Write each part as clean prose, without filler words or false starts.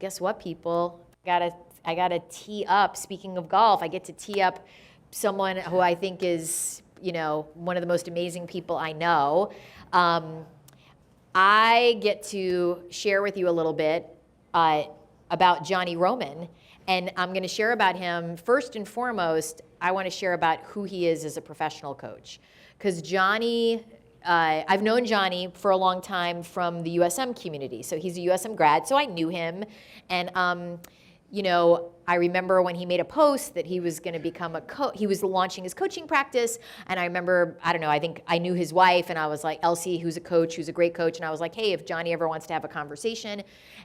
Guess what, people? I gotta tee up. Speaking of golf, I get to tee up someone who I think is, one of the most amazing people I know. I get to share with you a little bit about JonnyRoman, and I'm going to share about him. First and foremost, I want to share about who he is as a professional coach, because Johnny. I've known Johnny for a long time from the USM community. So he's a USM grad, so I knew him. And, I remember when he made a post that he was going to become he was launching his coaching practice. And I remember, I think I knew his wife, and I was like, Elsie, who's a coach, who's a great coach. And I was like, hey, if Johnny ever wants to have a conversation.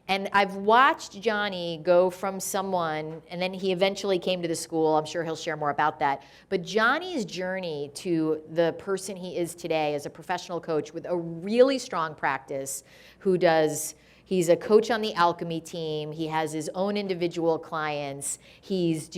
And I've watched Johnny go from someone, and then he eventually came to the school. I'm sure he'll share more about that. But Johnny's journey to the person he is today as a professional coach with a really strong practice, he's a coach on the Alchemy team. He has his own individual clients. He's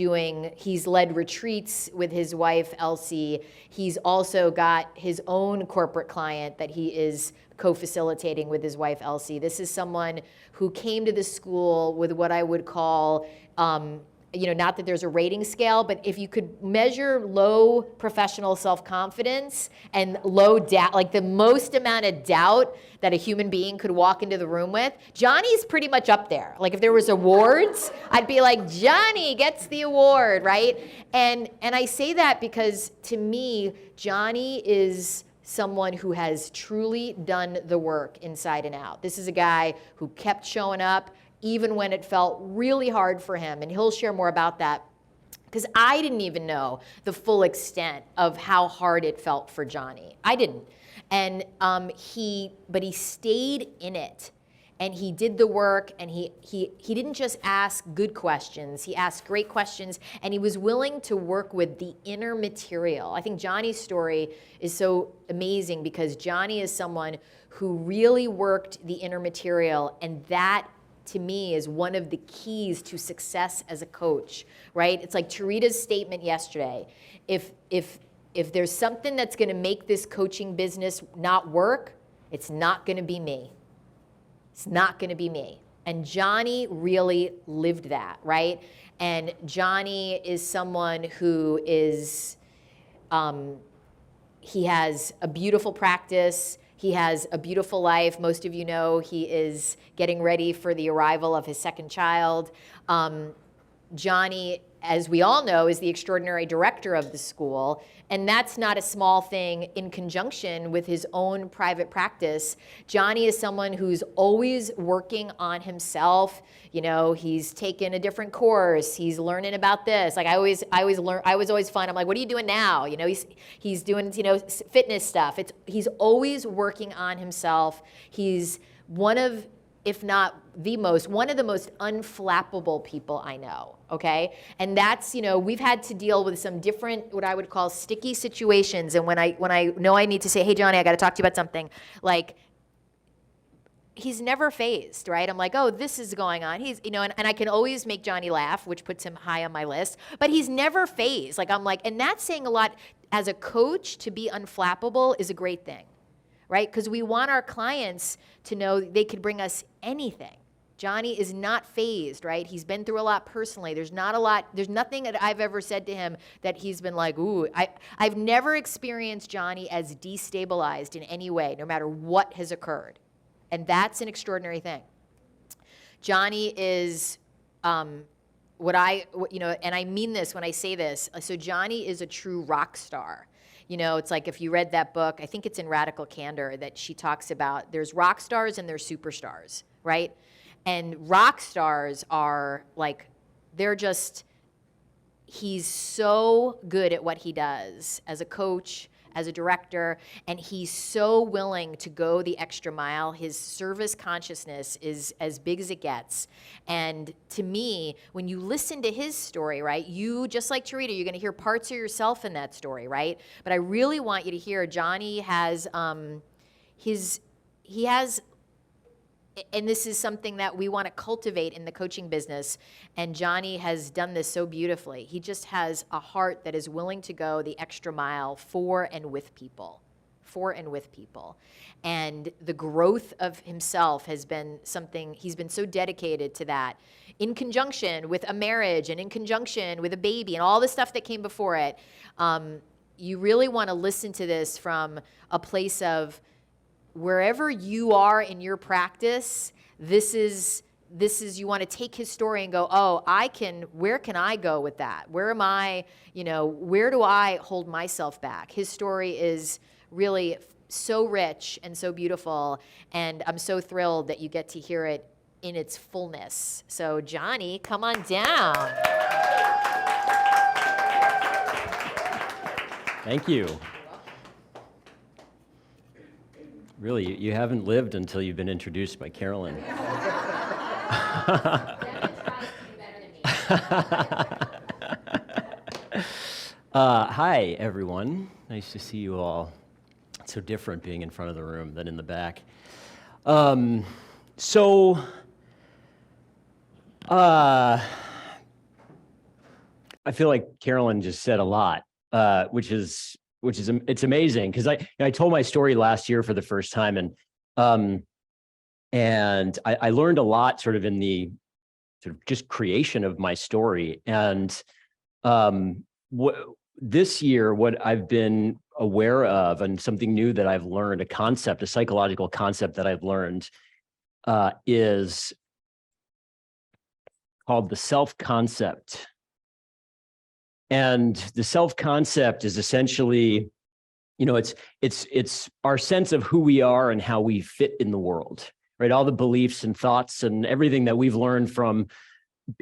led retreats with his wife, Elsie. He's also got his own corporate client that he is co-facilitating with his wife, Elsie. This is someone who came to the school with what I would call, not that there's a rating scale, but if you could measure low professional self-confidence and low doubt, like the most amount of doubt that a human being could walk into the room with, Johnny's pretty much up there. Like if there was awards, I'd be like, Johnny gets the award, right? And I say that because to me, Johnny is someone who has truly done the work inside and out. This is a guy who kept showing up even when it felt really hard for him. And he'll share more about that, because I didn't even know the full extent of how hard it felt for Johnny. I didn't. And but he stayed in it, and he did the work, and he didn't just ask good questions. He asked great questions, and he was willing to work with the inner material. I think Johnny's story is so amazing because Johnny is someone who really worked the inner material, and that to me is one of the keys to success as a coach, right? It's like Tarita's statement yesterday. If there's something that's going to make this coaching business not work, it's not going to be me. It's not going to be me. And Johnny really lived that, right? And Johnny is someone who is, he has a beautiful practice. He has a beautiful life. Most of you know he is getting ready for the arrival of his second child. Johnny, as we all know, is the extraordinary director of the school. And that's not a small thing in conjunction with his own private practice. Johnny is someone who's always working on himself. He's taken a different course. He's learning about this. Like I was always fun. I'm like, what are you doing now? He's doing, fitness stuff. He's always working on himself. He's one of the most unflappable people I know, okay? And that's, we've had to deal with some different, what I would call sticky situations. And when I know I need to say, hey, Johnny, I got to talk to you about something, like, he's never fazed, right? I'm like, oh, this is going on. He's, and I can always make Johnny laugh, which puts him high on my list, but he's never fazed. Like, I'm like, and that's saying a lot. As a coach, to be unflappable is a great thing, right? Because we want our clients to know they could bring us anything. Johnny is not fazed, right? He's been through a lot personally. There's nothing that I've ever said to him that he's been like, ooh. I've never experienced Johnny as destabilized in any way, no matter what has occurred. And that's an extraordinary thing. Johnny is and I mean this when I say this. So Johnny is a true rock star. It's like if you read that book, I think it's in Radical Candor, that she talks about there's rock stars and there's superstars, right? And rock stars are like, he's so good at what he does as a coach, as a director, and he's so willing to go the extra mile. His service consciousness is as big as it gets. And to me, when you listen to his story, right, you, just like Tarita, you're going to hear parts of yourself in that story, right? But I really want you to hear Johnny has, and this is something that we want to cultivate in the coaching business, and Johnny has done this so beautifully. He just has a heart that is willing to go the extra mile for and with people. for and with people. And the growth of himself has been something, he's been so dedicated to that, in conjunction with a marriage and in conjunction with a baby and all the stuff that came before it. You really want to listen to this from a place of wherever you are in your practice, this is you want to take his story and go, oh, where can I go with that? Where am I, where do I hold myself back? His story is really so rich and so beautiful, and I'm so thrilled that you get to hear it in its fullness. So Johnny, come on down. Thank you. Really, you haven't lived until you've been introduced by Carolyn. Hi, everyone. Nice to see you all. It's so different being in front of the room than in the back. I feel like Carolyn just said a lot, which is it's amazing, because I told my story last year for the first time, and I learned a lot sort of in the sort of just creation of my story. And this year, what I've been aware of, and something new that I've learned, a psychological concept that I've learned, is called the self-concept. And the self-concept is essentially, it's our sense of who we are and how we fit in the world, right? All the beliefs and thoughts and everything that we've learned from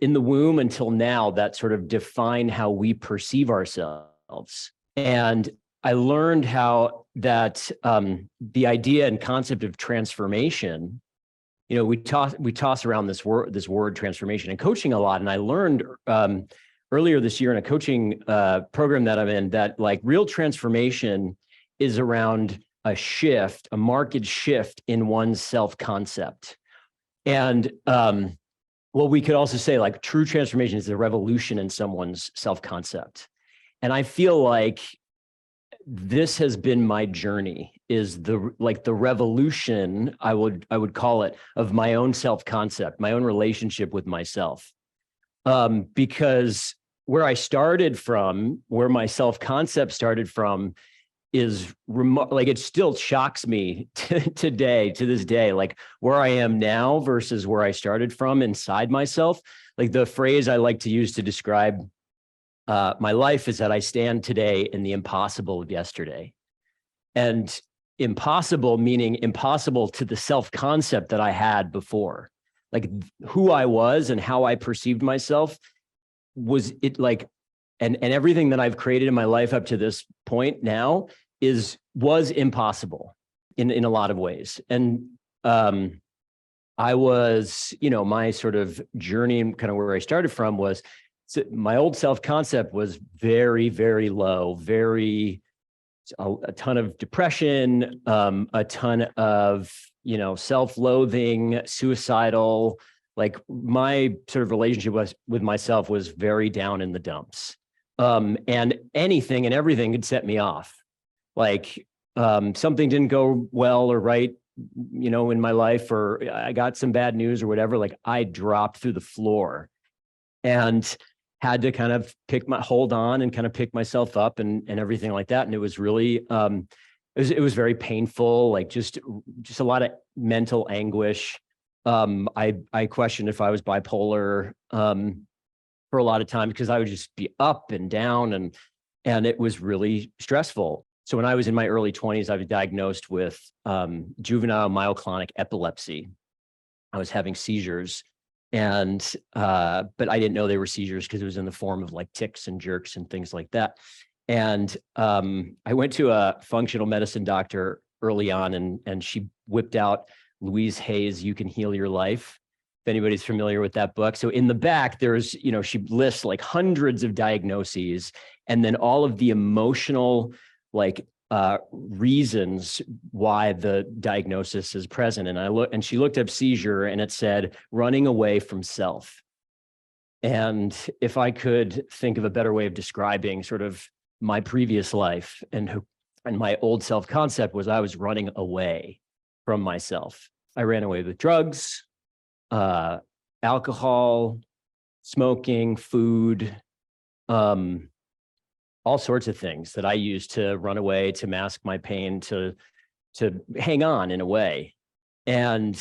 in the womb until now that sort of define how we perceive ourselves. And I learned how that the idea and concept of transformation, we toss around this word transformation in coaching a lot. And I learned earlier this year in a coaching program that I'm in, that like real transformation is around a marked shift in one's self-concept. And well, we could also say like true transformation is a revolution in someone's self-concept. And I feel like this has been my journey, is the revolution, I would call it, of my own self-concept, my own relationship with myself. Because where I started from, where my self-concept started from, is it still shocks me to this day, like where I am now versus where I started from inside myself. Like the phrase I like to use to describe my life is that I stand today in the impossible of yesterday. And impossible meaning impossible to the self-concept that I had before. Like who I was and how I perceived myself was it like, and everything that I've created in my life up to this point now was impossible in a lot of ways. And I was, my sort of journey and kind of where I started from was, my old self-concept was very, very low, a ton of depression, a ton of, self-loathing, suicidal. Like my sort of relationship with myself was very down in the dumps. And anything and everything could set me off. Like something didn't go well or right, in my life, or I got some bad news or whatever, like I dropped through the floor and had to kind of hold on and kind of pick myself up and everything like that. And it was really, it was very painful, like just a lot of mental anguish. I questioned if I was bipolar for a lot of time, because I would just be up and down, and it was really stressful. So when I was in my early 20s, I was diagnosed with juvenile myoclonic epilepsy. I was having seizures, but I didn't know they were seizures because it was in the form of like tics and jerks and things like that. And I went to a functional medicine doctor early on, and she whipped out Louise Hay's "You Can Heal Your Life," if anybody's familiar with that book. So in the back, there's, she lists like hundreds of diagnoses, and then all of the emotional reasons why the diagnosis is present. And she looked up seizure, and it said running away from self. And if I could think of a better way of describing sort of my previous life and And my old self-concept was I was running away from myself. I ran away with drugs, alcohol, smoking, food, all sorts of things that I used to run away, to mask my pain, to hang on in a way. And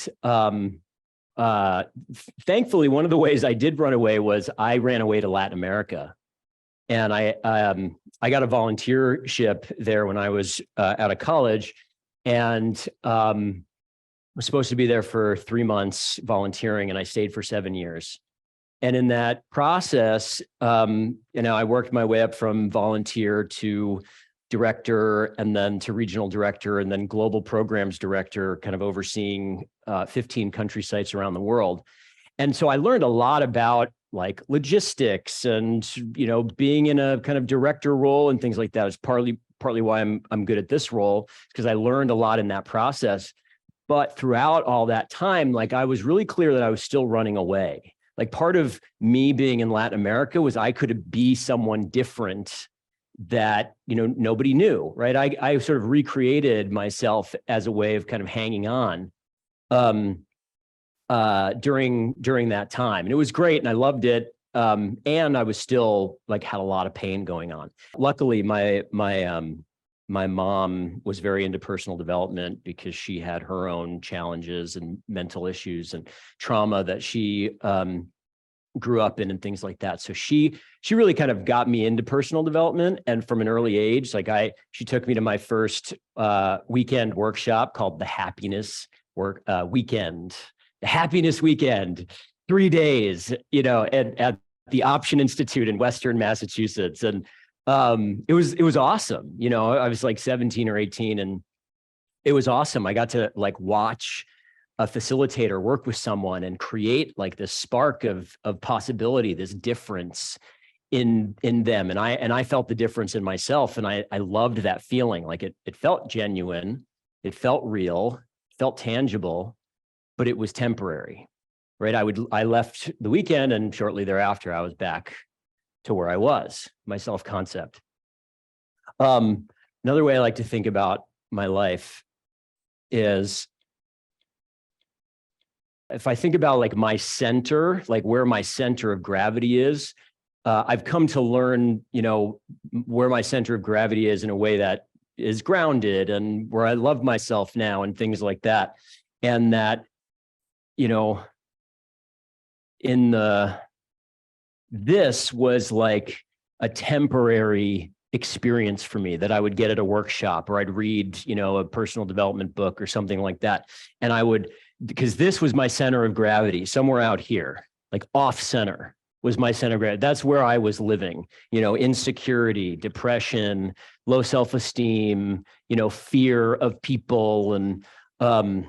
thankfully, one of the ways I did run away was I ran away to Latin America. And I got a volunteership there when I was out of college, and was supposed to be there for 3 months volunteering, and I stayed for 7 years. And in that process, I worked my way up from volunteer to director, and then to regional director, and then global programs director, kind of overseeing 15 country sites around the world. And so I learned a lot about like logistics and, being in a kind of director role and things like that. Is partly why I'm good at this role, because I learned a lot in that process. But throughout all that time, like, I was really clear that I was still running away. Like, part of me being in Latin America was I could be someone different that, nobody knew, right? I sort of recreated myself as a way of kind of hanging on during that time. And it was great, and I loved it. And I was still like, had a lot of pain going on. Luckily, my mom was very into personal development, because she had her own challenges and mental issues and trauma that she grew up in and things like that. So she really kind of got me into personal development. And from an early age, like, she took me to my first weekend workshop called the Happiness Weekend. The Happiness Weekend, 3 days, at the Option Institute in Western Massachusetts. And it was awesome. I was like 17 or 18, and it was awesome. I got to like watch a facilitator work with someone and create like this spark of possibility, this difference in them. And I felt the difference in myself. And I loved that feeling. Like, it felt genuine, it felt real, felt tangible, but it was temporary, right? I left the weekend, and shortly thereafter, I was back to where I was, my self-concept. Another way I like to think about my life is, if I think about like my center, like where my center of gravity is, I've come to learn, where my center of gravity is in a way that is grounded, and where I love myself now and things like that. And that, this was like a temporary experience for me that I would get at a workshop, or I'd read, a personal development book or something like that. And because this was my center of gravity, somewhere out here, like off center was my center of gravity. That's where I was living, insecurity, depression, low self-esteem, fear of people, and a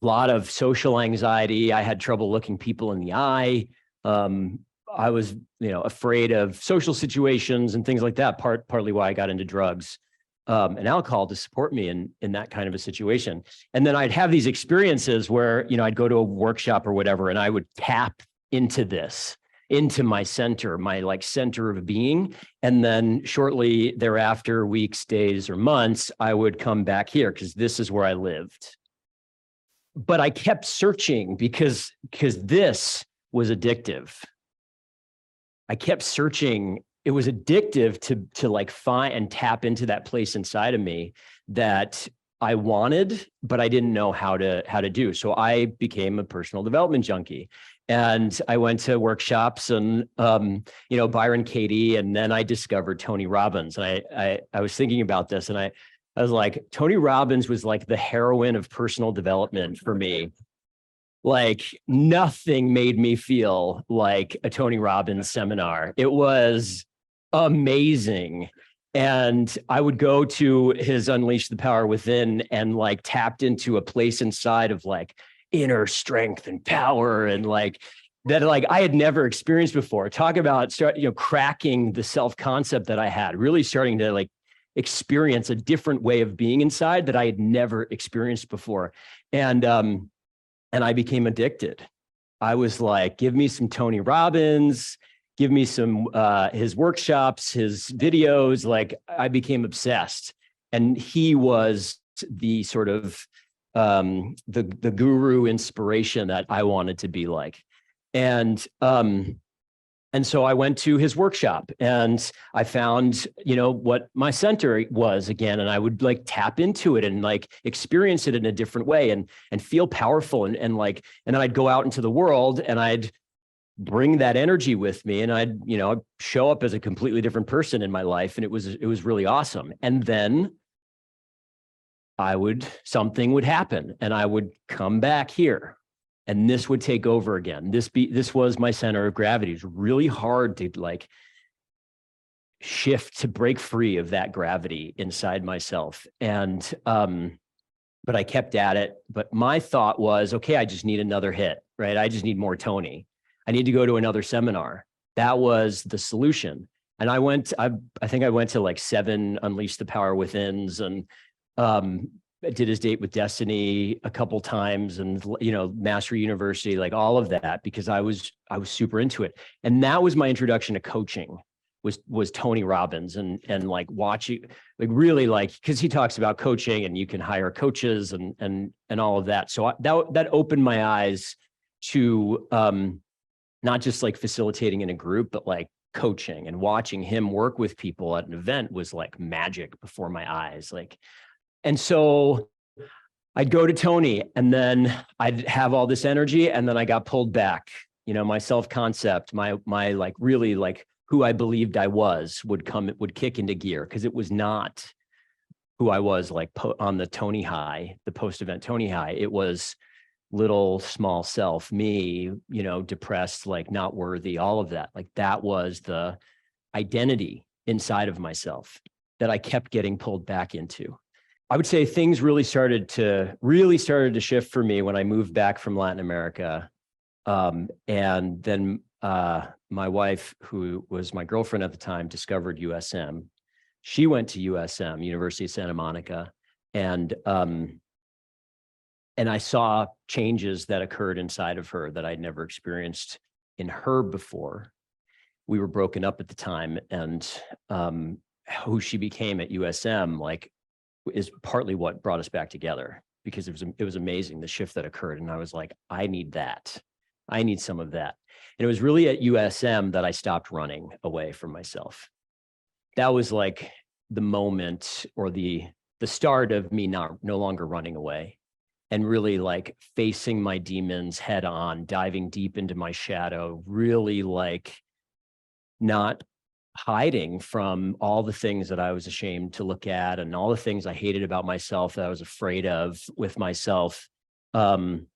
lot of social anxiety. I had trouble looking people in the eye. I was, afraid of social situations and things like that. Partly why I got into drugs and alcohol, to support me in that kind of a situation. And then I'd have these experiences where, I'd go to a workshop or whatever, and I would tap into my center, my like center of being. And then shortly thereafter, weeks, days, or months, I would come back here, because this is where I lived. But I kept searching because this was addictive. I kept searching. It was addictive to like find and tap into that place inside of me that I wanted, but I didn't know how to do. So I became a personal development junkie, and I went to workshops and, Byron Katie, and then I discovered Tony Robbins. And I was thinking about this, and I was like, Tony Robbins was like the heroine of personal development for me. Like, nothing made me feel like a Tony Robbins seminar. It was amazing. And I would go to his Unleash the Power Within, and like tapped into a place inside of like inner strength and power, and like that, like I had never experienced before. Talk about cracking the self-concept that I had, really starting to like experience a different way of being inside that I had never experienced before. And I became addicted. I was like, give me some Tony Robbins, give me some his workshops, his videos. Like, I became obsessed. and he was the sort of the guru inspiration that I wanted to be like. And so I went to his workshop and I found, what my center was again, and I would like tap into it and like experience it in a different way and feel powerful and then I'd go out into the world and I'd bring that energy with me and I'd show up as a completely different person in my life, and it was really awesome. And then something would happen and I would come back here. And this would take over again. This was my center of gravity. It's really hard to like shift, to break free of that gravity inside myself. And, but I kept at it. But my thought was, okay, I just need another hit, right? I just need more Tony. I need to go to another seminar. That was the solution. And I think I went to like 7 Unleash the Power Withins, and, I did his Date with Destiny a couple times, and Master University, like all of that, because I was super into it. And that was my introduction to coaching, was Tony Robbins, and like watching, like really like, because he talks about coaching and you can hire coaches and all of that. So that opened my eyes to not just like facilitating in a group, but like coaching, and watching him work with people at an event was like magic before my eyes. And so I'd go to Tony and then I'd have all this energy, and then I got pulled back. My self-concept, my like really like who I believed I was would kick into gear, because it was not who I was like on the Tony high, the post-event Tony high. It was little small self, me, depressed, like not worthy, all of that. Like that was the identity inside of myself that I kept getting pulled back into. I would say things really started to shift for me when I moved back from Latin America. And then my wife, who was my girlfriend at the time, discovered USM. She went to USM, University of Santa Monica, and I saw changes that occurred inside of her that I'd never experienced in her before. We were broken up at the time, and who she became at USM, like, is partly what brought us back together, because it was amazing, the shift that occurred. And I was like, I need that. I need some of that. And it was really at USM that I stopped running away from myself. That was like the moment, or the start of me no longer running away, and really like facing my demons head on, diving deep into my shadow, really like not hiding from all the things that I was ashamed to look at, and all the things I hated about myself, that I was afraid of with myself, and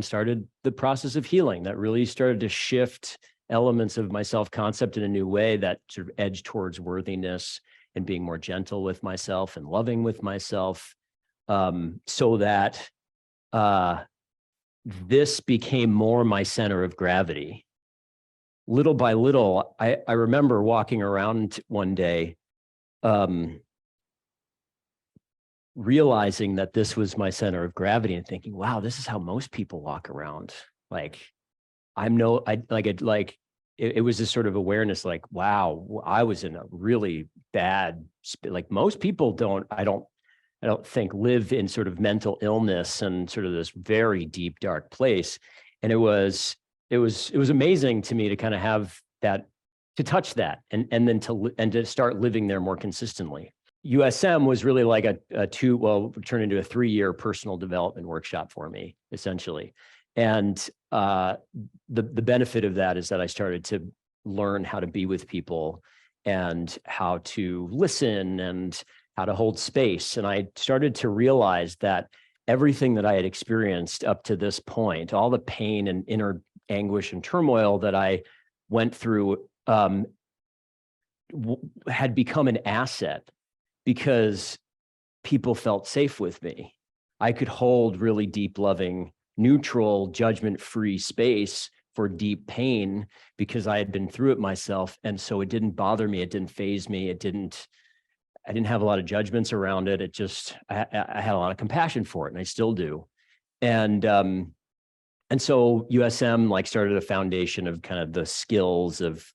started the process of healing that really started to shift elements of my self-concept in a new way, that sort of edged towards worthiness and being more gentle with myself and loving with myself, so that this became more my center of gravity. Little by little, I remember walking around one day, realizing that this was my center of gravity, and thinking, wow, this is how most people walk around. Like, it was this sort of awareness, like, wow, I was in a really bad, like most people I don't think live in sort of mental illness and sort of this very deep, dark place. And it was amazing to me to kind of have that, to touch that, and then to start living there more consistently. USM was really like turned into a 3-year personal development workshop for me, essentially. And the benefit of that is that I started to learn how to be with people, and how to listen, and how to hold space. And I started to realize that everything that I had experienced up to this point, all the pain and inner anguish and turmoil that I went through, had become an asset, because people felt safe with me. I could hold really deep, loving, neutral, judgment-free space for deep pain, because I had been through it myself. And so it didn't bother me. It didn't faze me. I didn't have a lot of judgments around it. I had a lot of compassion for it, and I still do. And so USM like started a foundation of kind of the skills of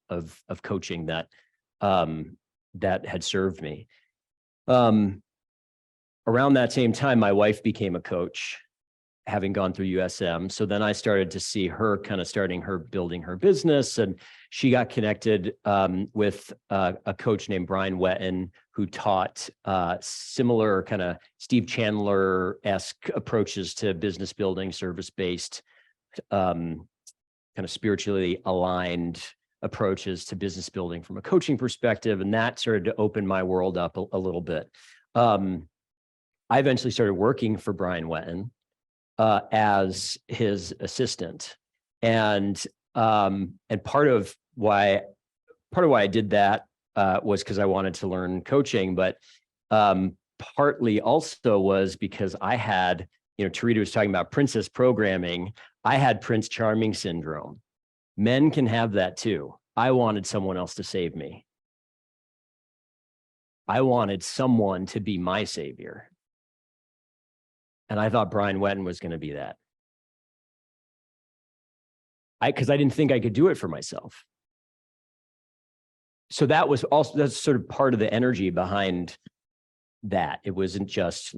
coaching that had served me. Around that same time, my wife became a coach, having gone through USM. So then I started to see her kind of building her business, and she got connected with a coach named Brian Wetton, who taught similar kind of Steve Chandler-esque approaches to business building, service-based, kind of spiritually aligned approaches to business building from a coaching perspective. And that started to open my world up a little bit. I eventually started working for Brian Wetton as his assistant, and part of why I did that was because I wanted to learn coaching, but partly also was because I had, Tarita was talking about princess programming. I had Prince Charming syndrome. Men can have that too. I wanted someone else to save me. I wanted someone to be my savior. And I thought Brian Wetton was going to be that. Because I didn't think I could do it for myself. So that's sort of part of the energy behind that. It wasn't just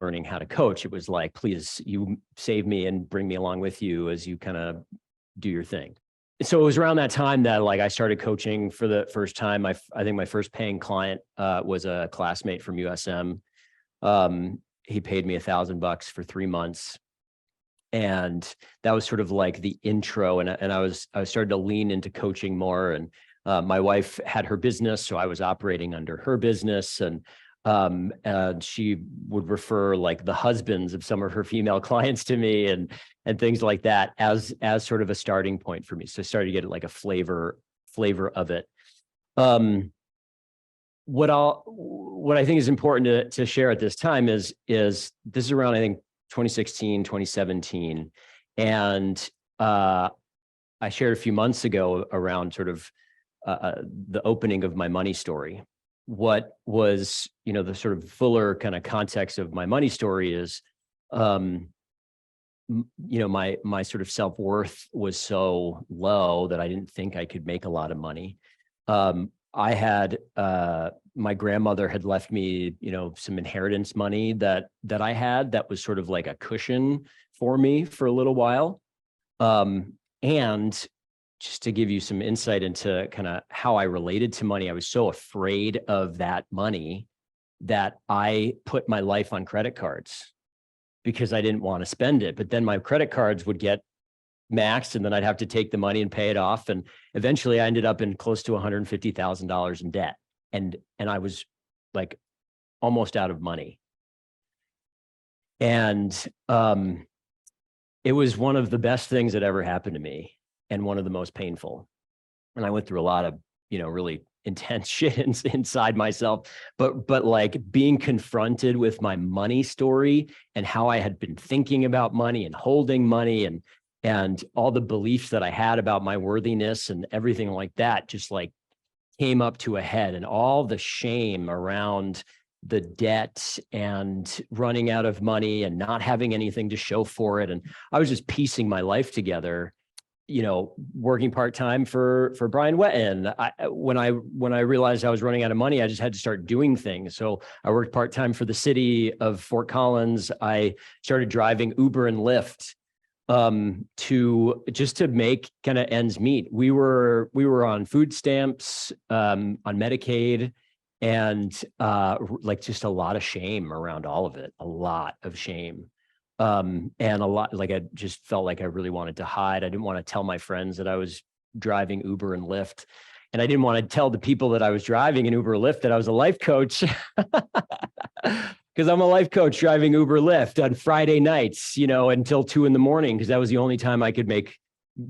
learning how to coach. It was like, please, you save me and bring me along with you as you kind of do your thing. So it was around that time that I started coaching for the first time. I think my first paying client was a classmate from USM. He paid me $1,000 for 3 months. And that was sort of like the intro. And I was started to lean into coaching more. And my wife had her business, so I was operating under her business. And she would refer the husbands of some of her female clients to me and things like that as sort of a starting point for me. So I started to get a flavor of it. What I think is important to share at this time is this is around, I think, 2016, 2017. And I shared a few months ago around sort of the opening of my money story. What was, the sort of fuller kind of context of my money story is, my sort of self-worth was so low that I didn't think I could make a lot of money. I had, my grandmother had left me, some inheritance money that I had that was sort of like a cushion for me for a little while. And just to give you some insight into kind of how I related to money, I was so afraid of that money that I put my life on credit cards because I didn't want to spend it. But then my credit cards would get maxed, and then I'd have to take the money and pay it off. And eventually I ended up in close to $150,000 in debt. And I was almost out of money. And it was one of the best things that ever happened to me, and one of the most painful. And I went through a lot of, really intense shit inside myself, but being confronted with my money story and how I had been thinking about money and holding money and all the beliefs that I had about my worthiness and everything like that just came up to a head, and all the shame around the debt and running out of money and not having anything to show for it. And I was just piecing my life together, working part-time for Brian Wetton. When I realized I was running out of money, I just had to start doing things. So I worked part-time for the city of Fort Collins. I started driving Uber and Lyft to make kind of ends meet. We were on food stamps, on Medicaid, and just a lot of shame around all of it, a lot of shame. And a lot, I just felt like I really wanted to hide. I didn't want to tell my friends that I was driving Uber and Lyft. And I didn't want to tell the people that I was driving in Uber Lyft that I was a life coach. Because I'm a life coach driving Uber Lyft on Friday nights, until 2 a.m, because that was the only time I could make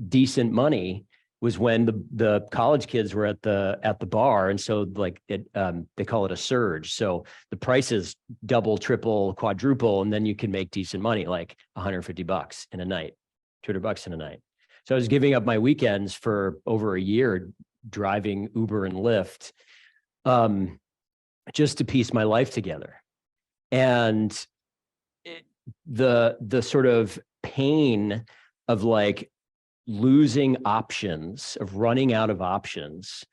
decent money, was when the college kids were at the bar. And so they call it a surge. So the prices double, triple, quadruple, and then you can make decent money, like $150 in a night, $200 in a night. So I was giving up my weekends for over a year driving Uber and Lyft, just to piece my life together. And the sort of pain of losing options, of running out of options,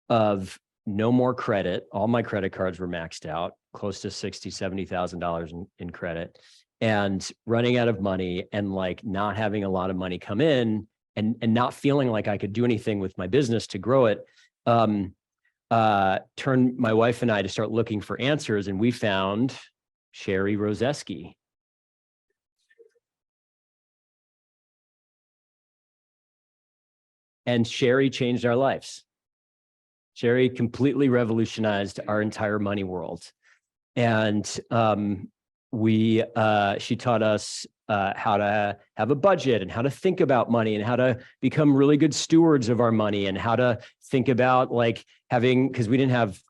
of no more credit. All my credit cards were maxed out, close to $60,000, $70,000 in credit, and running out of money, and like not having a lot of money come in, and not feeling like I could do anything with my business to grow it. Turned my wife and I to start looking for answers, and we found Sherry Rozeski. And Sherry changed our lives. Sherry completely revolutionized our entire money world. And she taught us how to have a budget, and how to think about money, and how to become really good stewards of our money, and how to think about like having, because we didn't have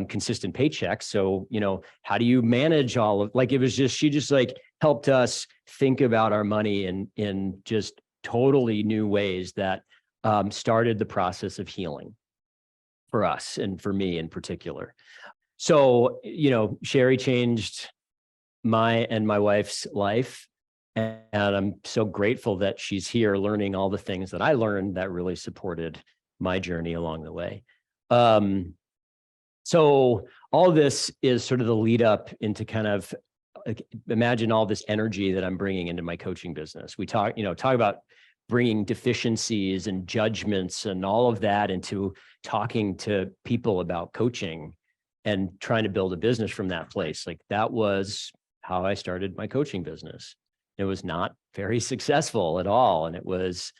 consistent paychecks. So, how do you manage all of, like, it was just, she just like helped us think about our money in just totally new ways that started the process of healing for us, and for me in particular. So, Sherry changed my and my wife's life. And I'm so grateful that she's here learning all the things that I learned that really supported my journey along the way. So all this is sort of the lead up into kind of, like, imagine all this energy that I'm bringing into my coaching business. We talk about bringing deficiencies and judgments and all of that into talking to people about coaching and trying to build a business from that place. Like, that was how I started my coaching business. It was not very successful at all. And it was,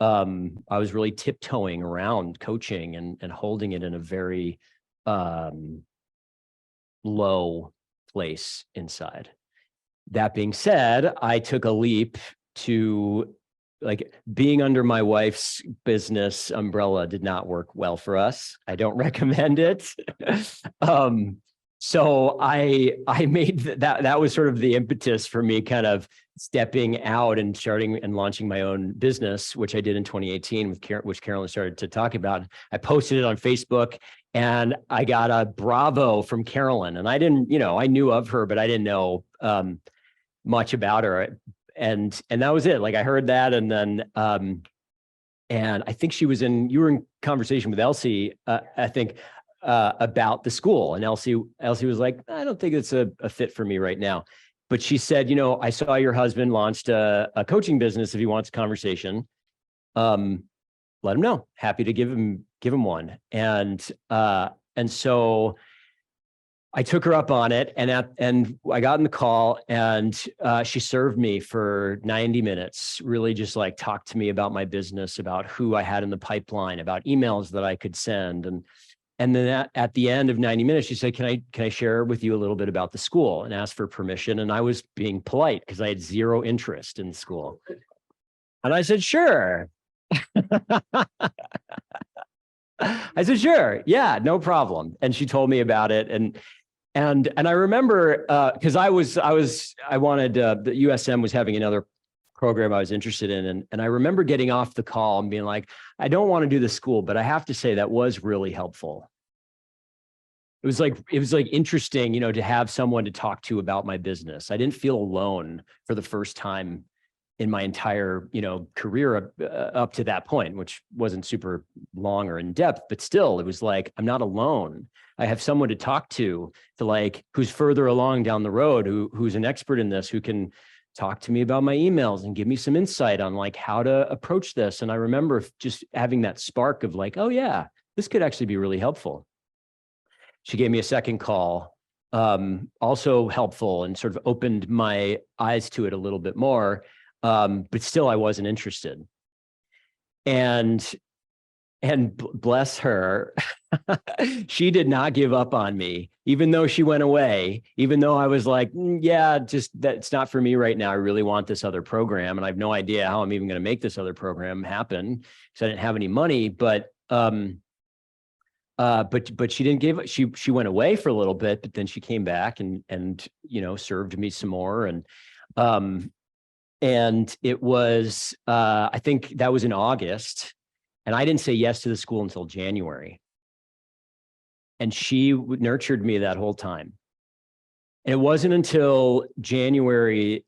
I was really tiptoeing around coaching and holding it in a very low place inside. That being said, I took a leap to, like, being under my wife's business umbrella did not work well for us. I don't recommend it. So I made that was sort of the impetus for me kind of stepping out and starting and launching my own business, which I did in 2018 which Carolyn started to talk about. I posted it on Facebook, and I got a bravo from Carolyn. And I didn't, I knew of her, but I didn't know much about her. And that was it. Like, I heard that, and then and I think you were in conversation with Elsie, I think, about the school. And Elsie was like, I don't think it's a fit for me right now. But she said, I saw your husband launched a coaching business. If he wants a conversation, let him know. Happy to give him one. And so I took her up on it, and I got in the call, and she served me for 90 minutes, really just like talked to me about my business, about who I had in the pipeline, about emails that I could send. And then at the end of 90 minutes, she said, can I share with you a little bit about the school, and ask for permission? And I was being polite because I had zero interest in school. And I said, sure. I said, sure. Yeah, no problem. And she told me about it. And I remember, because I wanted, the USM was having another program I was interested in. And I remember getting off the call and being like, I don't want to do the school, but I have to say that was really helpful. It was like interesting, to have someone to talk to about my business. I didn't feel alone for the first time in my entire, career up to that point, which wasn't super long or in depth, but still, it was like, I'm not alone. I have someone to talk to like, who's further along down the road, who's an expert in this, who can talk to me about my emails and give me some insight on like how to approach this. And I remember just having that spark of like, oh yeah, this could actually be really helpful. She gave me a second call, also helpful, and sort of opened my eyes to it a little bit more. But still, I wasn't interested. And bless her, she did not give up on me, even though she went away, even though I was like, yeah, just that's not for me right now. I really want this other program. And I have no idea how I'm even going to make this other program happen, because I didn't have any money. But she didn't give, she went away for a little bit, but then she came back and served me some more. And it was, I think that was in August, and I didn't say yes to the school until January. And she nurtured me that whole time. And it wasn't until January,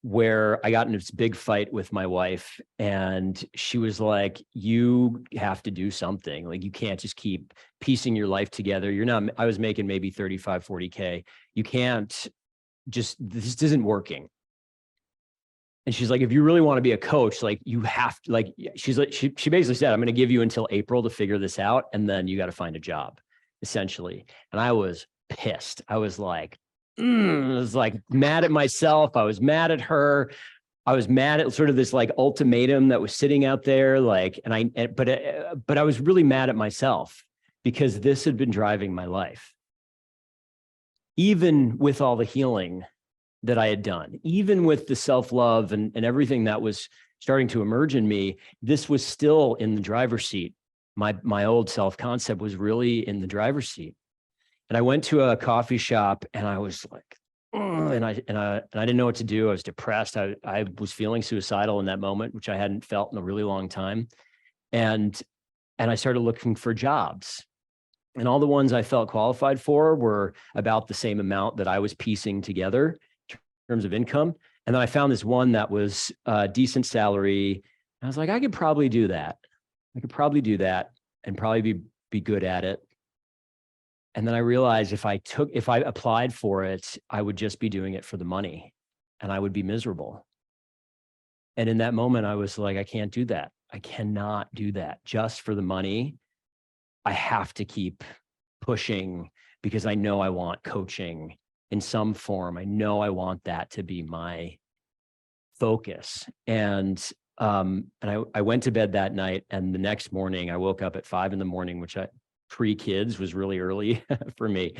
where I got into this big fight with my wife, and she was like, you have to do something. Like, you can't just keep piecing your life together. I was making maybe 35, 40K. You can't this isn't working. And she's like, if you really want to be a coach, like, you have to, like, she's like, she basically said, I'm going to give you until April to figure this out. And then you got to find a job, essentially. And I was pissed. I was like, I was like mad at myself. I was mad at her. I was mad at sort of this like ultimatum that was sitting out there. Like, but I was really mad at myself because this had been driving my life. Even with all the healing that I had done, even with the self-love and everything that was starting to emerge in me, this was still in the driver's seat. My old self-concept was really in the driver's seat. And I went to a coffee shop and I was like, and I didn't know what to do. I was depressed. I was feeling suicidal in that moment, which I hadn't felt in a really long time. And I started looking for jobs. And all the ones I felt qualified for were about the same amount that I was piecing together in terms of income. And then I found this one that was a decent salary. I was like, I could probably do that. I could probably do that and probably be good at it. And then I realized if I applied for it, I would just be doing it for the money and I would be miserable. And in that moment, I was like, I can't do that. I cannot do that just for the money. I have to keep pushing because I know I want coaching in some form. I know I want that to be my focus. And I went to bed that night, and the next morning I woke up at 5 a.m, which pre-kids was really early for me.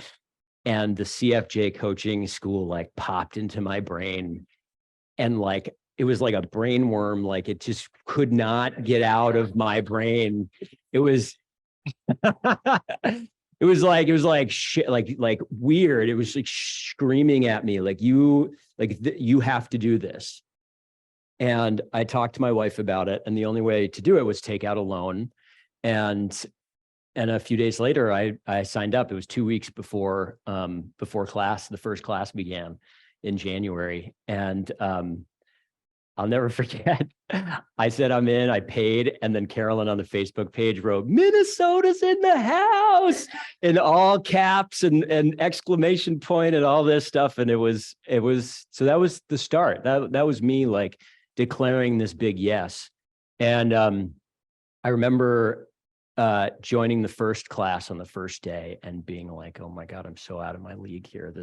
And the CFJ Coaching School like popped into my brain, and like it was like a brain worm. Like, it just could not get out of my brain. It was it was like shit, like weird. It was like screaming at me, like, you have to do this. And I talked to my wife about it, and the only way to do it was take out a loan. And a few days later, I signed up. It was 2 weeks before the first class began in January. And I'll never forget. I said, I'm in, I paid. And then Carolyn on the Facebook page wrote, Minnesota's in the house in all caps and exclamation point and all this stuff. And it was, so that was the start. That was me like declaring this big yes. And I remember joining the first class on the first day and being like, oh my God, I'm so out of my league here.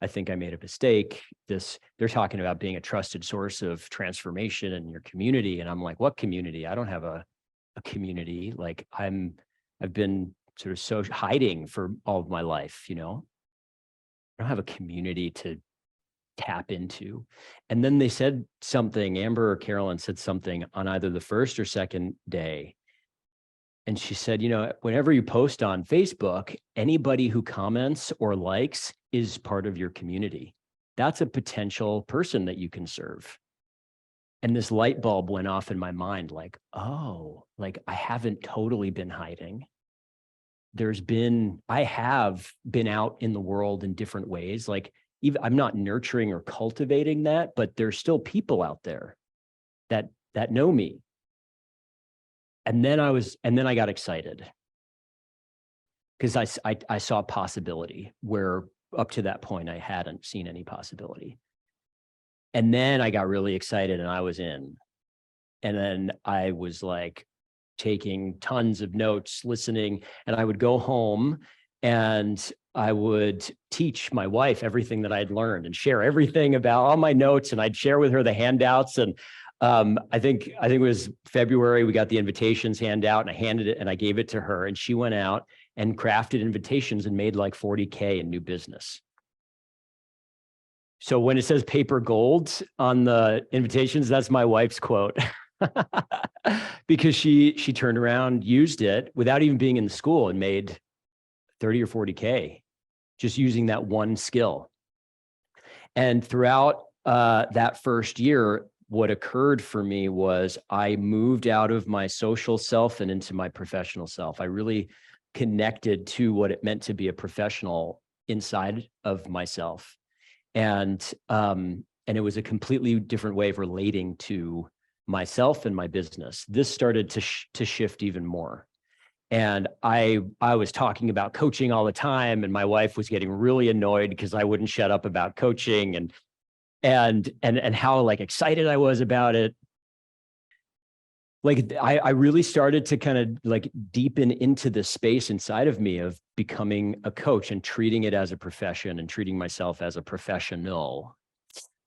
I think I made a mistake. They're talking about being a trusted source of transformation in your community. And I'm like, what community? I don't have a community. Like, I've been sort of hiding for all of my life, I don't have a community to tap into. And then they said something, Amber or Carolyn said something on either the first or second day. And she said, whenever you post on Facebook, anybody who comments or likes is part of your community. That's a potential person that you can serve. And this light bulb went off in my mind, like, oh, like, I haven't totally been hiding. I have been out in the world in different ways. Like, even I'm not nurturing or cultivating that, but there's still people out there that know me. And then I got excited because I saw possibility where up to that point I hadn't seen any possibility. And then I got really excited and I was in. And then I was like taking tons of notes, listening, and I would go home and I would teach my wife everything that I'd learned and share everything about all my notes, and I'd share with her the handouts. And I think it was February, we got the invitations handout, and I gave it to her, and she went out and crafted invitations and made like 40K in new business. So when it says paper gold on the invitations, that's my wife's quote. Because she turned around, used it without even being in the school, and made 30 or 40K just using that one skill. And throughout that first year, what occurred for me was I moved out of my social self and into my professional self. I really connected to what it meant to be a professional inside of myself. And it was a completely different way of relating to myself and my business. This started to shift even more. And I was talking about coaching all the time, and my wife was getting really annoyed because I wouldn't shut up about coaching and how like excited I was about it. Like I really started to kind of like deepen into the space inside of me of becoming a coach and treating it as a profession and treating myself as a professional.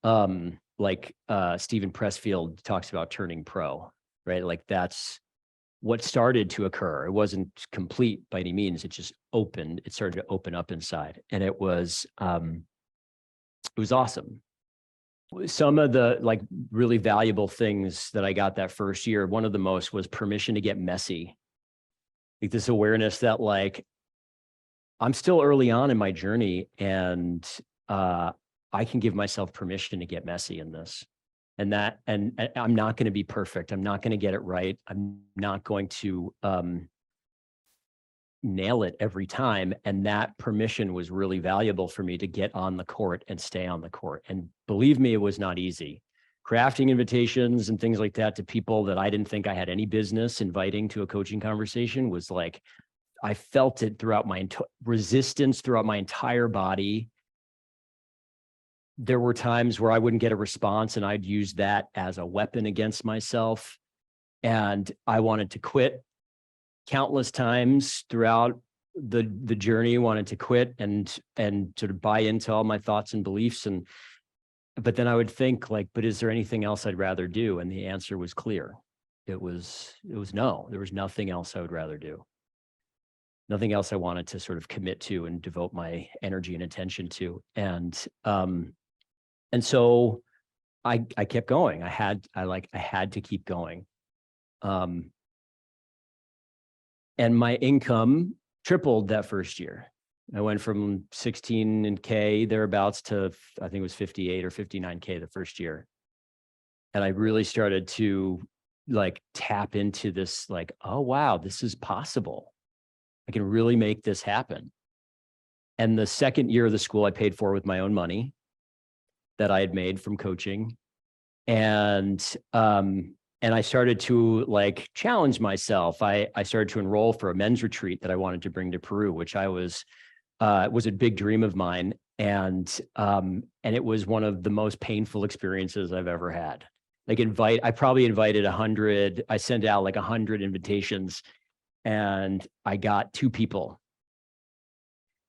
Like Stephen Pressfield talks about turning pro, right? Like that's what started to occur. It wasn't complete by any means. It just opened. It started to open up inside, and it was awesome. Some of the like really valuable things that I got that first year, one of the most was permission to get messy. Like this awareness that like I'm still early on in my journey, and I can give myself permission to get messy in this. And I'm not going to be perfect. I'm not going to get it right. I'm not going to nail it every time. And that permission was really valuable for me to get on the court and stay on the court. And believe me, it was not easy. Crafting invitations and things like that to people that I didn't think I had any business inviting to a coaching conversation was like, I felt it throughout my resistance throughout my entire body. There were times where I wouldn't get a response, and I'd use that as a weapon against myself. And I wanted to quit countless times throughout the journey, wanted to quit and sort of buy into all my thoughts and beliefs. But then I would think like, but is there anything else I'd rather do? And the answer was clear. It was no, there was nothing else I would rather do. Nothing else I wanted to sort of commit to and devote my energy and attention to. And so I kept going. I had to keep going. And my income tripled that first year. I went from 16K thereabouts to, I think it was 58 or 59K the first year. And I really started to like tap into this, like, oh, wow, this is possible. I can really make this happen. And the second year of the school I paid for with my own money that I had made from coaching. And I started to like challenge myself. I started to enroll for a men's retreat that I wanted to bring to Peru, which was a big dream of mine. And it was one of the most painful experiences I've ever had. Like I probably invited 100, I sent out like 100 invitations, and I got 2 people.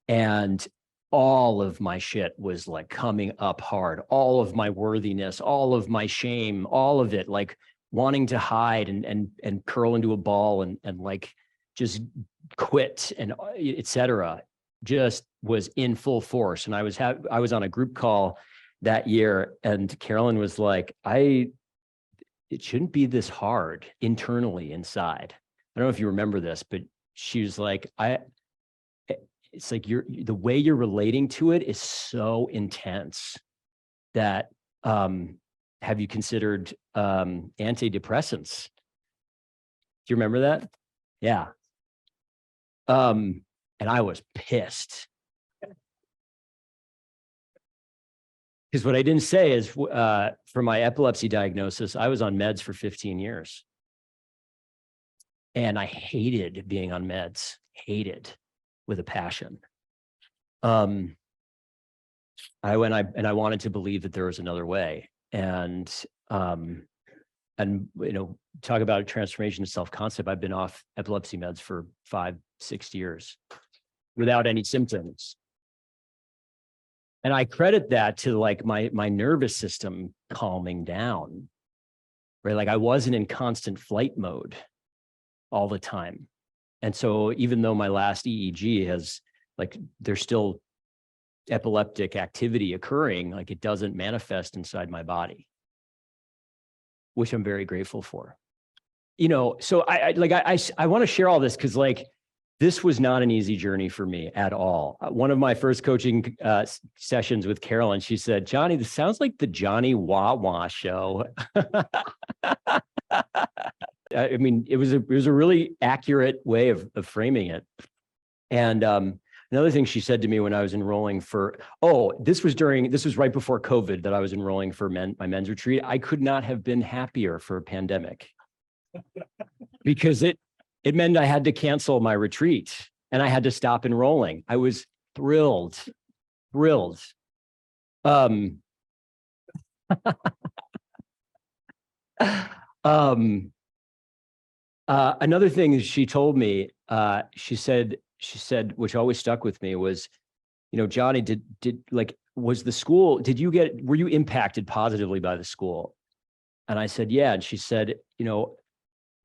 And all of my shit was like coming up hard, all of my worthiness, all of my shame, all of it, like wanting to hide and curl into a ball and like just quit and et cetera, just was in full force. And I was on a group call that year, and Carolyn was like, it shouldn't be this hard internally inside. I don't know if you remember this, but she was like, it's like the way you're relating to it is so intense that have you considered antidepressants? Do you remember that? Yeah. And I was pissed. Because what I didn't say is for my epilepsy diagnosis, I was on meds for 15 years. And I hated being on meds, hated with a passion. I wanted to believe that there was another way. And you know, talk about a transformation of self-concept. I've been off epilepsy meds for 5-6 years without any symptoms. And I credit that to like my nervous system calming down, right? Like I wasn't in constant flight mode all the time. And so even though my last EEG has like, there's still epileptic activity occurring, like it doesn't manifest inside my body, which I'm very grateful for. You know, so I want to share all this because like, this was not an easy journey for me at all. One of my first coaching sessions with Carolyn, she said, "Johnny, this sounds like the Johnny Wah Wah show." I mean, it was a really accurate way of framing it. And Another thing she said to me when I was enrolling for, this was right before COVID that I was enrolling for my men's retreat. I could not have been happier for a pandemic because it meant I had to cancel my retreat and I had to stop enrolling. I was thrilled. Another thing she told me, she said, which always stuck with me was, Johnny, were you impacted positively by the school? And I said, yeah. And she said,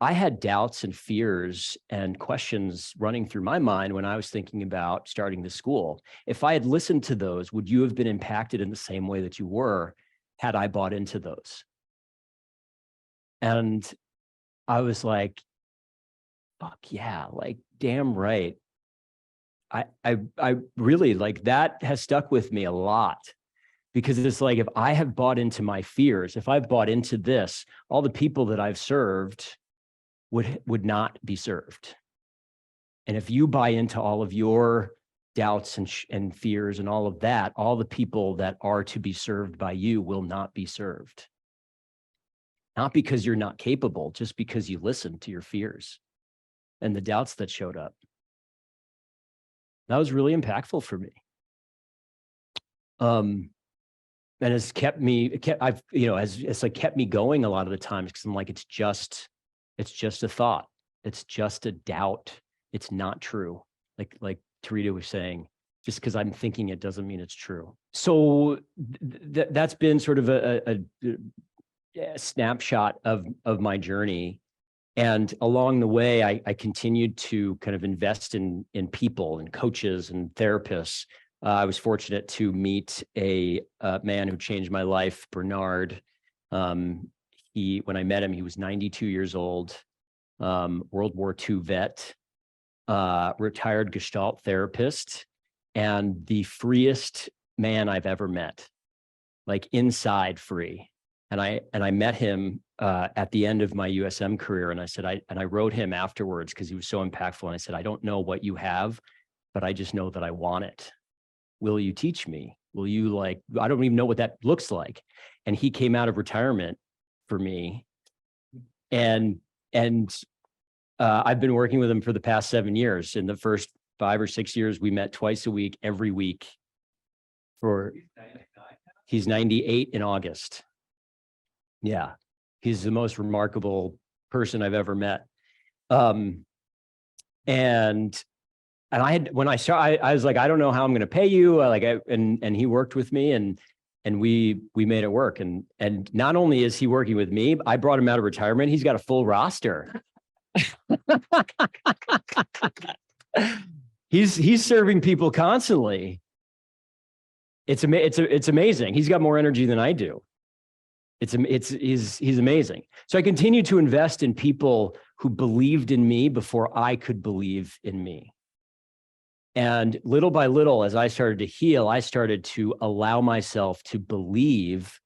I had doubts and fears and questions running through my mind when I was thinking about starting the school. If I had listened to those, would you have been impacted in the same way that you were had I bought into those? And I was like, fuck yeah, like, damn right. I really, like, that has stuck with me a lot, because it's like, if I have bought into my fears, if I've bought into this, all the people that I've served would not be served. And if you buy into all of your doubts and fears and all of that, all the people that are to be served by you will not be served. Not because you're not capable, just because you listened to your fears and the doubts that showed up. That was really impactful for me. And it's kept me going a lot of the times, because I'm like, it's just a thought. It's just a doubt. It's not true. Like Tarita was saying, just because I'm thinking it doesn't mean it's true. So that's been sort of a snapshot of my journey. And along the way, I continued to kind of invest in people and coaches and therapists. I was fortunate to meet a man who changed my life, Bernard. When I met him, he was 92 years old, World War II vet, retired Gestalt therapist, and the freest man I've ever met, like inside free. And I met him at the end of my USM career, and I said, I wrote him afterwards because he was so impactful. And I said, I don't know what you have, but I just know that I want it. Will you teach me? Will you, I don't even know what that looks like. And he came out of retirement for me. And I've been working with him for the past 7 years. In the first 5 or 6 years, we met twice a week, every week. He's 98 in August. Yeah, he's the most remarkable person I've ever met. And when I started, I was like, I don't know how I'm going to pay you. And he worked with me, and we made it work. And not only is he working with me, I brought him out of retirement. He's got a full roster. He's serving people constantly. It's amazing. He's got more energy than I do. He's amazing. So I continue to invest in people who believed in me before I could believe in me. And little by little, as I started to heal, I started to allow myself to believe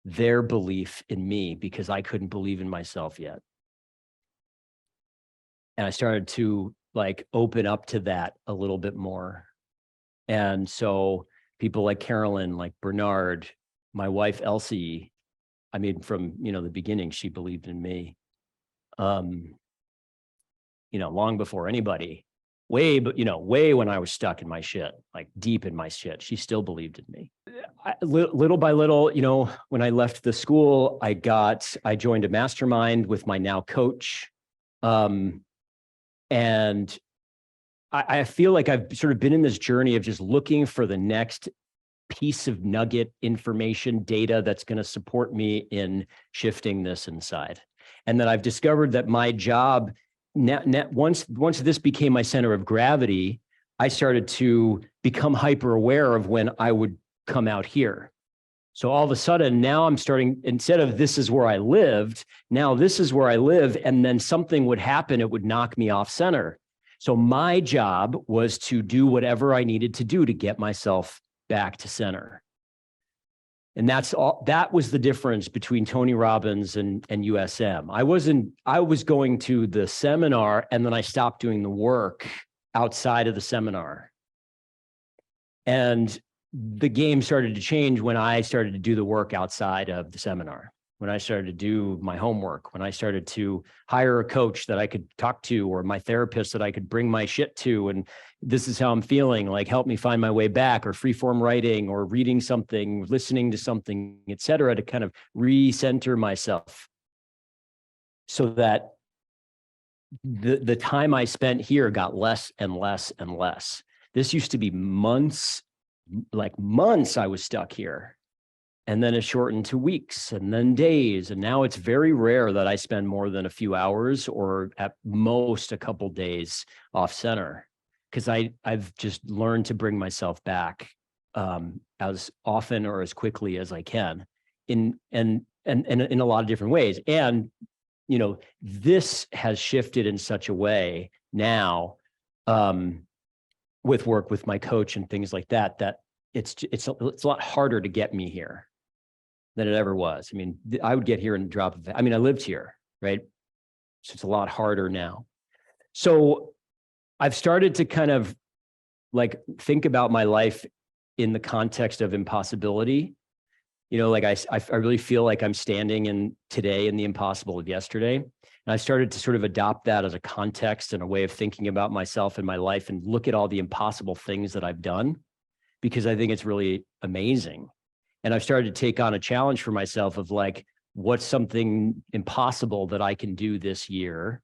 their belief in me, because I couldn't believe in myself yet. And I started to open up to that a little bit more. And so people like Carolyn, like Bernard, my wife, Elsie, from, the beginning, she believed in me, long before anybody, way when I was stuck in my shit, deep in my shit, she still believed in me. Little by little, when I left the school, I joined a mastermind with my now coach. And I feel like I've sort of been in this journey of just looking for the next piece of nugget information, data that's going to support me in shifting this inside. And then I've discovered that my job, once this became my center of gravity, I started to become hyper aware of when I would come out here. So all of a sudden, now I'm starting, instead of this is where I lived, now this is where I live, and then something would happen, it would knock me off center. So my job was to do whatever I needed to do to get myself back to center. And that was the difference between Tony Robbins and USM. I was going to the seminar, and then I stopped doing the work outside of the seminar. And the game started to change when I started to do the work outside of the seminar, when I started to do my homework, when I started to hire a coach that I could talk to, or my therapist that I could bring my shit to. And this is how I'm feeling, like, help me find my way back, or freeform writing, or reading something, listening to something, et cetera, to kind of recenter myself so that the time I spent here got less and less and less. This used to be months, like months I was stuck here. And then it shortened to weeks and then days. And now it's very rare that I spend more than a few hours, or at most a couple days off center, because I've just learned to bring myself back as often or as quickly as I can in a lot of different ways. And, you know, this has shifted in such a way now with work with my coach and things like that, that it's a lot harder to get me here than it ever was. I mean, I would get here in a drop of, I mean, I lived here, right? So it's a lot harder now. So I've started to kind of like think about my life in the context of impossibility. You know, like I really feel like I'm standing in today in the impossible of yesterday. And I started to sort of adopt that as a context and a way of thinking about myself and my life, and look at all the impossible things that I've done, because I think it's really amazing. And I've started to take on a challenge for myself of like, what's something impossible that I can do this year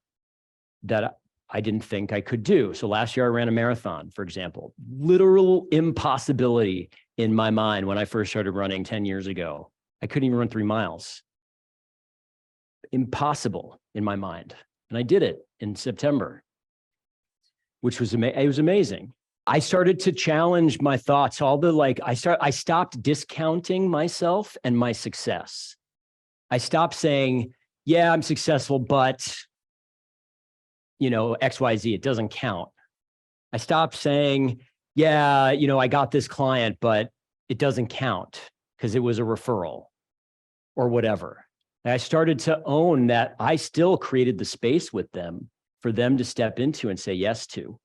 that I didn't think I could do. So last year I ran a marathon, for example. Literal impossibility in my mind when I first started running 10 years ago. I couldn't even run 3 miles. Impossible in my mind. And I did it in September, which was it was amazing. I started to challenge my thoughts, all the like, I stopped discounting myself and my success. I stopped saying, yeah, I'm successful, but, you know, XYZ, it doesn't count. I stopped saying, yeah, you know, I got this client, but it doesn't count because it was a referral or whatever. And I started to own that I still created the space with them for them to step into and say yes to.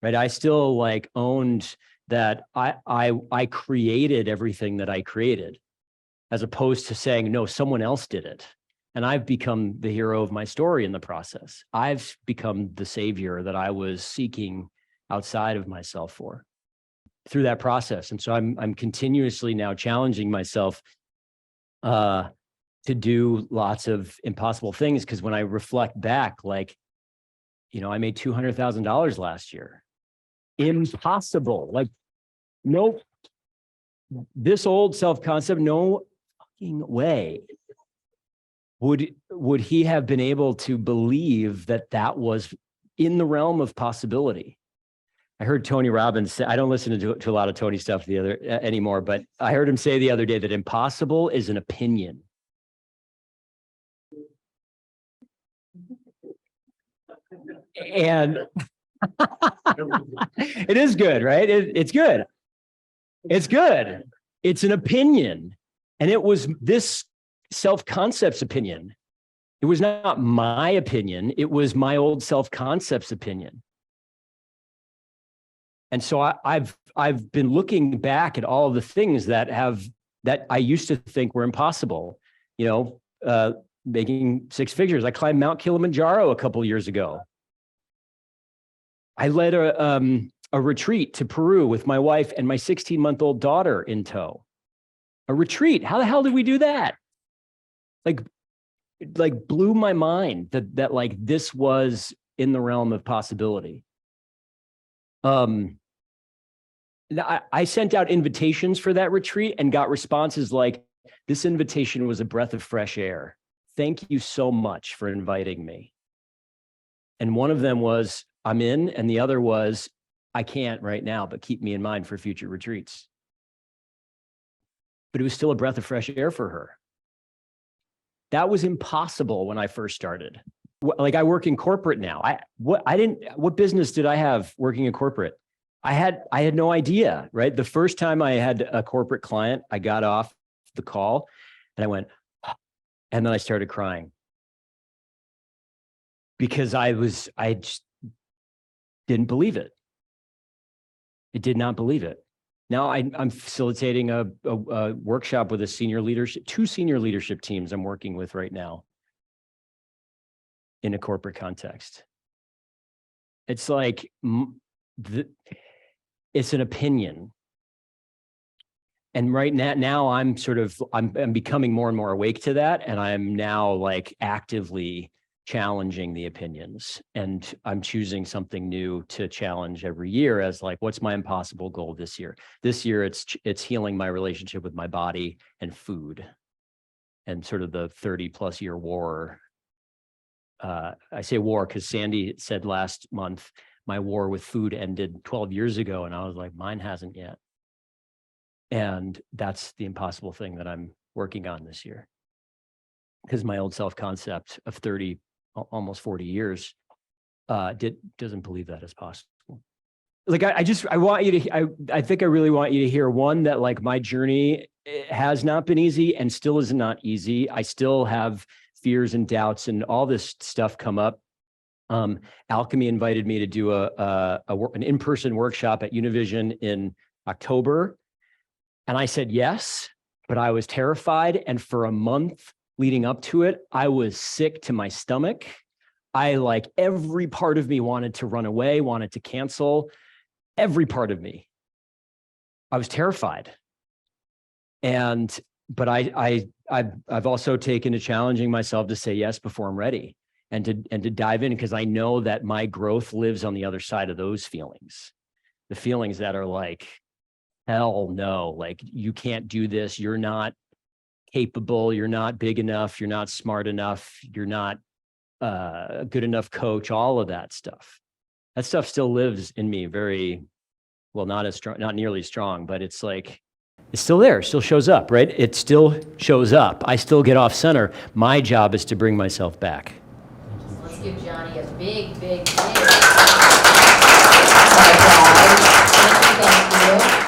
Right. I still like owned that I created everything that I created, as opposed to saying, no, someone else did it. And I've become the hero of my story in the process. I've become the savior that I was seeking outside of myself for through that process. And so I'm continuously now challenging myself to do lots of impossible things. Because when I reflect back, like, you know, I made $200,000 last year. Impossible. Like, nope. This old self-concept, no fucking way would he have been able to believe that that was in the realm of possibility. I heard Tony Robbins say, I don't listen to a lot of Tony stuff anymore, but I heard him say the other day that impossible is an opinion. And it is good, right? It's good. It's good. It's an opinion. And it was this self-concept's opinion. It was not my opinion. It was my old self-concept's opinion. And so I've been looking back at all of the things that I used to think were impossible, you know, making 6 figures. I climbed Mount Kilimanjaro a couple of years ago. I led a retreat to Peru with my wife and my 16-month-old daughter in tow. A retreat. How the hell did we do that? Like blew my mind that like this was in the realm of possibility. I sent out invitations for that retreat and got responses like, this invitation was a breath of fresh air. Thank you so much for inviting me. And one of them was, I'm in, and the other was, I can't right now, but keep me in mind for future retreats. But it was still a breath of fresh air for her. That was impossible when I first started. Like, I work in corporate now. What business did I have working in corporate? I had no idea, right? The first time I had a corporate client, I got off the call and I went, and then I started crying because I just didn't believe it. I did not believe it. Now I'm facilitating a workshop with two senior leadership teams I'm working with right now in a corporate context. It's like, it's an opinion. And right now I'm becoming more and more awake to that. And I'm now like actively challenging the opinions, and I'm choosing something new to challenge every year as like, what's my impossible goal this year? This year, it's healing my relationship with my body and food, and sort of the 30+ year war. I say war because Sandy said last month, my war with food ended 12 years ago. And I was like, mine hasn't yet. And that's the impossible thing that I'm working on this year. Because my old self-concept of 30, almost 40 years, doesn't believe that is possible. Like, I want you to, I think I really want you to hear, one, that like my journey has not been easy and still is not easy. I still have fears and doubts and all this stuff come up. Alchemy invited me to do an in-person workshop at Univision in October. And I said yes, but I was terrified. And for a month leading up to it, I was sick to my stomach. Every part of me wanted to run away, wanted to cancel. Every part of me. I was terrified. But I've also taken to challenging myself to say yes before I'm ready, and to dive in, because I know that my growth lives on the other side of those feelings. The feelings that are like, hell no, like you can't do this. You're not capable. You're not big enough. You're not smart enough. You're not a good enough coach. All of that stuff. That stuff still lives in me very well, not as strong, not nearly strong, but it's like, it's still there, still shows up, right? It still shows up. I still get off center. My job is to bring myself back. Let's give Johnny a big, big, big. Thank you.